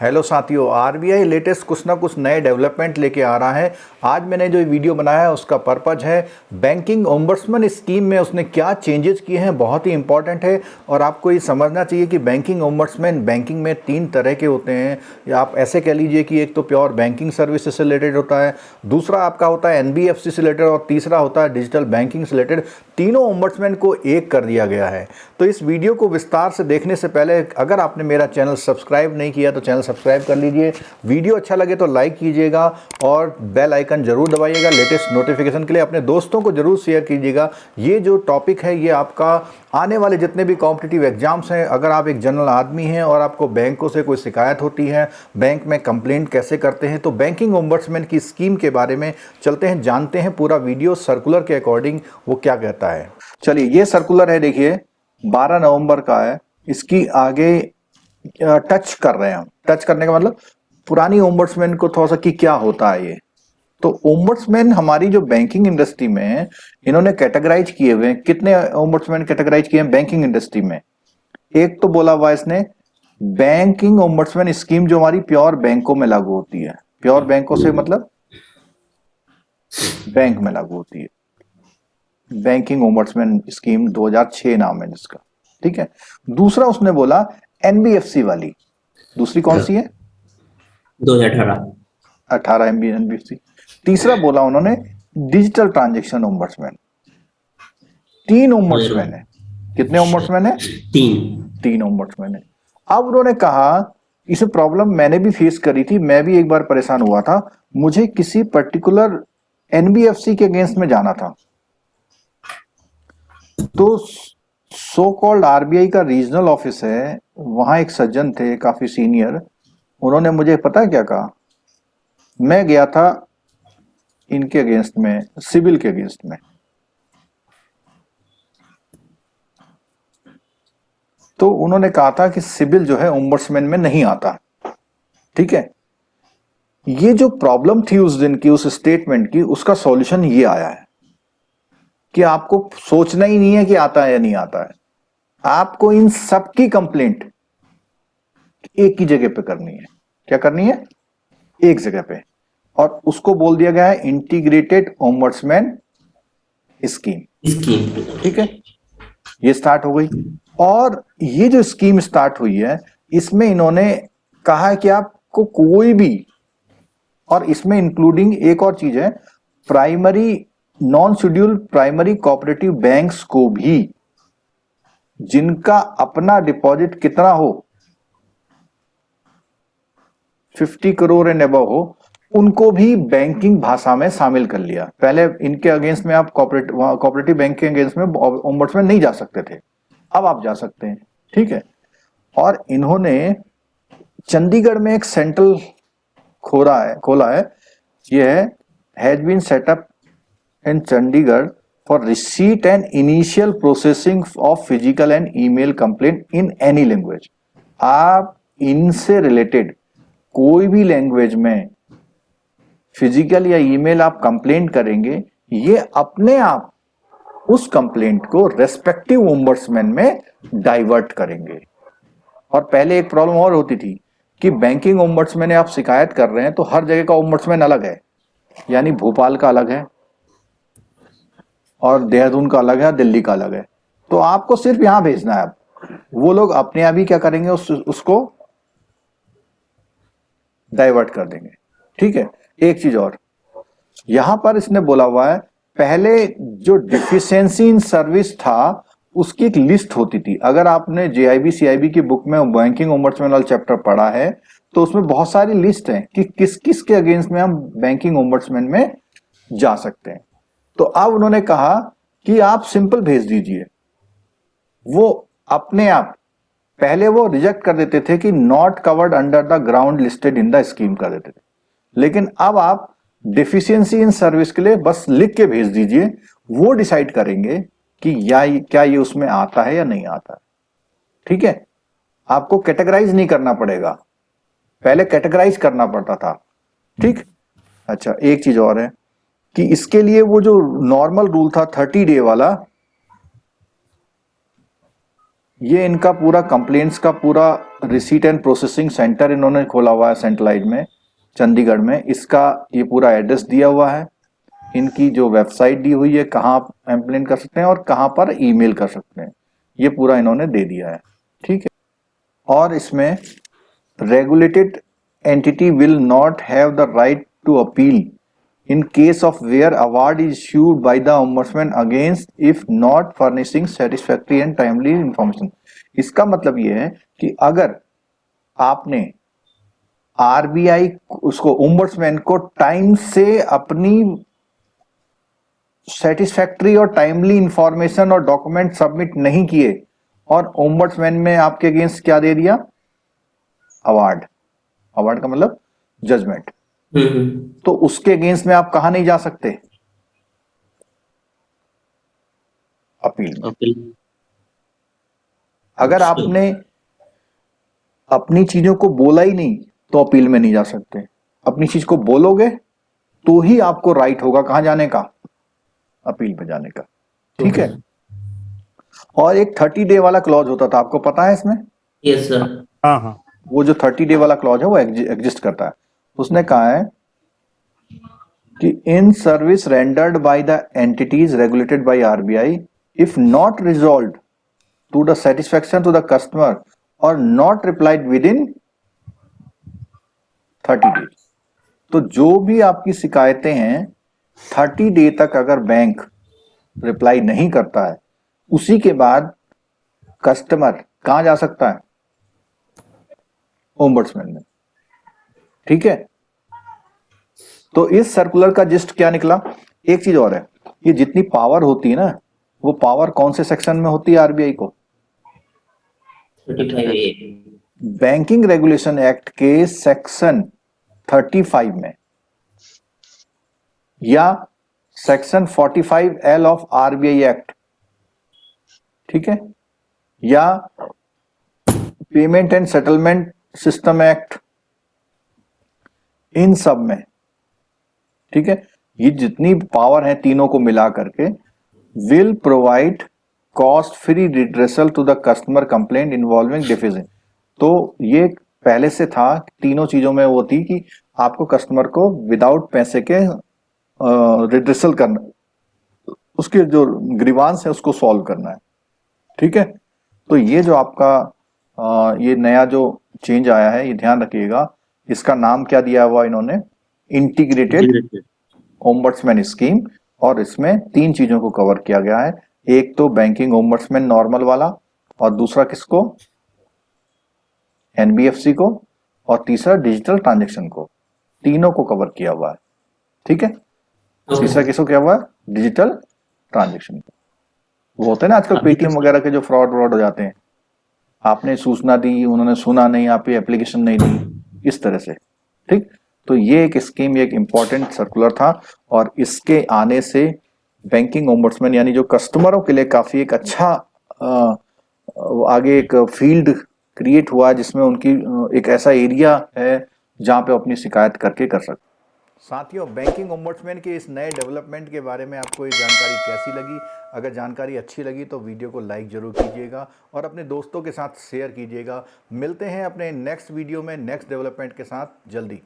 Hello साथियों, RBI latest कुछ ना कुछ नए डेवलपमेंट लेके आ रहा है। आज मैंने जो वीडियो बनाया है उसका पर्पज है बैंकिंग ओम्बड्समैन स्कीम में उसने क्या चेंजेस किए हैं, बहुत ही इंपॉर्टेंट है। और आपको ये समझना चाहिए कि बैंकिंग ओम्बड्समैन बैंकिंग में 3 तरह के होते हैं, या आप ऐसे कह लीजिए कि एक तो प्योर बैंकिंग सर्विसेज से रिलेटेड होता है, दूसरा आपका होता है एनबीएफसी से रिलेटेड, और तीसरा होता है डिजिटल बैंकिंग से रिलेटेड। तीनों ओम्बड्समैन को एक कर दिया गया है। तो इस वीडियो को विस्तार से देखने से पहले अगर आपने मेरा चैनल सब्सक्राइब नहीं किया तो चैनल सब्सक्राइब कर लीजिए। वीडियो अच्छा लगे तो लाइक कीजिएगा और बेल आइकन जरूर दबाइएगा लेटेस्ट नोटिफिकेशन के लिए। अपने दोस्तों को जरूर शेयर कीजिएगा। ये जो टॉपिक है ये आपका आने वाले जितने भी कॉम्पिटिटिव एग्जाम्स हैं, अगर आप एक जनरल आदमी हैं और आपको बैंकों से कोई शिकायत होती है, बैंक में कंप्लेंट कैसे करते हैं, तो बैंकिंग ओम्बड्समैन की स्कीम के बारे में चलते हैं, जानते हैं पूरा वीडियो सर्कुलर के अकॉर्डिंग वो क्या कहता है। चलिए, ये सर्कुलर है, देखिए 12 नवंबर का है। इसकी आगे टच कर रहे हैं हम। टच करने का मतलब पुरानी ओम्बड्समैन को थोड़ा सा कि क्या होता है ये। तो ओम्बड्समैन हमारी जो बैंकिंग इंडस्ट्री में है, इन्होंने कैटेगराइज किए हुए हैं। कितने ओम्बड्समैन कैटेगराइज किए हैं बैंकिंग इंडस्ट्री में? एक तो बोला हुआ इसने बैंकिंग ओम्बड्समैन स्कीम जो हमारी प्योर बैंकों में लागू होती है। प्योर बैंकों से मतलब बैंक में लागू होती है। बैंकिंग ओम्बड्समैन स्कीम 2006 नाम है इसका, ठीक है। दूसरा उसने बोला एनबीएफसी वाली। दूसरी कौन सी है? 2018 एनबीएफसी। तीसरा बोला उन्होंने डिजिटल ट्रांजेक्शन ओम्बड्समैन। 3 ओम्बड्समैन है। कितने ओम्बड्समैन है? 3 ओम्बड्समैन है। अब उन्होंने कहा, इसे प्रॉब्लम मैंने भी फेस करी थी, मैं भी एक बार परेशान हुआ था। मुझे किसी पर्टिकुलर एनबीएफसी के अगेंस्ट में जाना था, तो सो कॉल्ड आरबीआई का रीजनल ऑफिस है, वहां एक सज्जन थे काफी सीनियर। उन्होंने मुझे पता है क्या कहा? मैं गया था इनके अगेंस्ट में, सिविल के अगेंस्ट में। तो उन्होंने कहा था कि सिविल जो है ओम्बड्समैन में नहीं आता, ठीक है। ये जो प्रॉब्लम थी उस दिन की, उस स्टेटमेंट की, उसका सॉल्यूशन ये आया है कि आपको सोचना ही नहीं है कि आता है या नहीं आता है। आपको इन सब की कंप्लेंट एक ही जगह पे करनी है। क्या करनी है? एक जगह पे। और उसको बोल दिया गया है इंटीग्रेटेड ओम्बड्समैन स्कीम, ठीक है। ये स्टार्ट हो गई। और ये जो स्कीम स्टार्ट हुई है, इसमें इन्होंने कहा है कि आपको कोई भी, और इसमें इंक्लूडिंग एक और चीज है, primary non schedule primary cooperative banks को भी, जिनका अपना डिपॉजिट कितना हो, 50 करोड़ एंड अबव हो, उनको भी बैंकिंग भाषा में शामिल कर लिया। पहले इनके अगेंस्ट में आप कोऑपरेटिव बैंक के अगेंस्ट में ओम्बड्समैन नहीं जा सकते थे, अब आप जा सकते हैं, ठीक है। और इन्होंने चंडीगढ़ में एक सेंट्रल खोला है। यह है has been set up in Chandigarh for receipt and initial processing of physical and email complaint in any language. आप इनसे रिलेटेड कोई भी लैंग्वेज में फिजिकल या ईमेल आप कंप्लेंट करेंगे, ये अपने आप उस कंप्लेंट को रेस्पेक्टिव ओम्बड्समैन में डाइवर्ट करेंगे। और पहले एक प्रॉब्लम और होती थी कि बैंकिंग ओम्बड्समैन में आप शिकायत कर रहे हैं तो हर जगह का ओम्बड्समैन अलग है, यानी भोपाल का अलग है और देहरादून का अलग है, दिल्ली का अलग है। तो आपको सिर्फ यहां भेजना है। वो लोग अपने आप ही क्या करेंगे, उसको डाइवर्ट कर देंगे, ठीक है। एक चीज और यहां पर इसने बोला हुआ है, पहले जो डिफिशियंसी इन सर्विस था उसकी एक लिस्ट होती थी। अगर आपने जेआईबी सीआईबी की बुक में बैंकिंग ओम्बड्समैन वाला चैप्टर पढ़ा है तो उसमें बहुत सारी लिस्ट है कि किस किस के अगेंस्ट में हम बैंकिंग ओम्बड्समैन में जा सकते हैं। तो अब उन्होंने कहा कि आप सिंपल भेज दीजिए। वो अपने आप, पहले वो रिजेक्ट कर देते थे कि not covered under the ground listed in the scheme कर देते थे, लेकिन अब आप डिफिशियंसी इन सर्विस के लिए बस लिख के भेज दीजिए। वो डिसाइड करेंगे कि क्या ये उसमें आता है या नहीं आता है, ठीक है। आपको कैटेगराइज नहीं करना पड़ेगा, पहले कैटेगराइज करना पड़ता था, ठीक। अच्छा, एक चीज और है कि इसके लिए वो जो नॉर्मल रूल था 30 डे वाला, ये इनका पूरा कंप्लेंट्स का पूरा रिसीट एंड प्रोसेसिंग सेंटर इन्होंने खोला हुआ है सेंट्रलाइज में, चंडीगढ़ में। इसका ये पूरा एड्रेस दिया हुआ है, इनकी जो वेबसाइट दी हुई है, कहाँ आप कंप्लेन कर सकते हैं और कहाँ पर ईमेल कर सकते हैं, ये पूरा इन्होंने दे दिया है। ठीक है, और इसमें regulated entity will not have the right to appeal in case of where award is issued by the ombudsman against if not furnishing satisfactory and timely information। इसका मतलब ये है कि अगर आपने आरबीआई उसको ओम्बड्समैन को टाइम से अपनी सेटिस्फैक्ट्री और टाइमली इंफॉर्मेशन और डॉक्यूमेंट सबमिट नहीं किए और ओम्बड्समैन में आपके अगेंस्ट क्या दे दिया, अवार्ड। अवार्ड का मतलब जजमेंट। तो उसके अगेंस्ट में आप कहां नहीं जा सकते, अपील में। अगर आपने अपनी चीजों को बोला ही नहीं तो अपील में नहीं जा सकते। अपनी चीज को बोलोगे तो ही आपको राइट होगा कहां जाने का, अपील पे जाने का। ठीक है, और एक 30 डे वाला क्लॉज होता था, आपको पता है इसमें? Yes sir. हाँ हाँ, वो जो 30 डे वाला क्लॉज है वो एग्जिस्ट करता है। उसने कहा है कि in service rendered by the entities regulated by RBI if not resolved to the satisfaction to the customer और not replied within 30 days. तो जो भी आपकी शिकायतें हैं 30 डे तक अगर बैंक रिप्लाई नहीं करता है, उसी के बाद कस्टमर कहां जा सकता है, ओम्बड्समैन में। ठीक है, तो इस सर्कुलर का जिस्ट क्या निकला? एक चीज और है, ये जितनी पावर होती है ना, वो पावर कौन से सेक्शन में होती है आरबीआई को? 35A। बैंकिंग रेगुलेशन एक्ट के सेक्शन 35 में या section 45L of RBI act, ठीक है, या payment and settlement system act, इन सब में। ठीक है, ये जितनी पावर है तीनों को मिला करके will provide cost free redressal to the customer complaint involving deficit. तो ये पहले से था, तीनों चीजों में वो थी कि आपको कस्टमर को विदाउट पैसे के रिड्रेसल करना, उसके जो ग्रीवांस है उसको सॉल्व करना है। ठीक है, तो ये जो आपका ये नया जो चेंज आया है, ये ध्यान रखिएगा, इसका नाम क्या दिया हुआ इन्होंने, इंटीग्रेटेड ओम्बड्समैन स्कीम। और इसमें 3 चीजों को कवर किया गया है, एक तो बैंकिंग ओम्बड्समैन नॉर्मल वाला, और दूसरा किसको, एनबीएफसी को, और तीसरा डिजिटल ट्रांजैक्शन को। तीनों को कवर किया हुआ है। ठीक है, तीसरा किसको किया हुआ है, डिजिटल ट्रांजैक्शन को। वो होते हैं ना आजकल पेटीएम वगैरह के जो फ्रॉड हो जाते हैं, आपने सूचना दी, उन्होंने सुना नहीं, आपकी एप्लीकेशन नहीं दी, इस तरह से। ठीक, तो ये एक स्कीम, एक इंपॉर्टेंट सर्कुलर था, और इसके आने से बैंकिंग ओम्बड्समैन यानी जो कस्टमरों के लिए काफी एक अच्छा आगे एक फील्ड क्रिएट हुआ, जिसमें उनकी एक ऐसा एरिया है जहां पे अपनी शिकायत करके कर सकते। साथियों, बैंकिंग ओम्बड्समैन के इस नए डेवलपमेंट के बारे में आपको ये जानकारी कैसी लगी? अगर जानकारी अच्छी लगी तो वीडियो को लाइक ज़रूर कीजिएगा और अपने दोस्तों के साथ शेयर कीजिएगा। मिलते हैं अपने नेक्स्ट वीडियो में नेक्स्ट डेवलपमेंट के साथ जल्दी।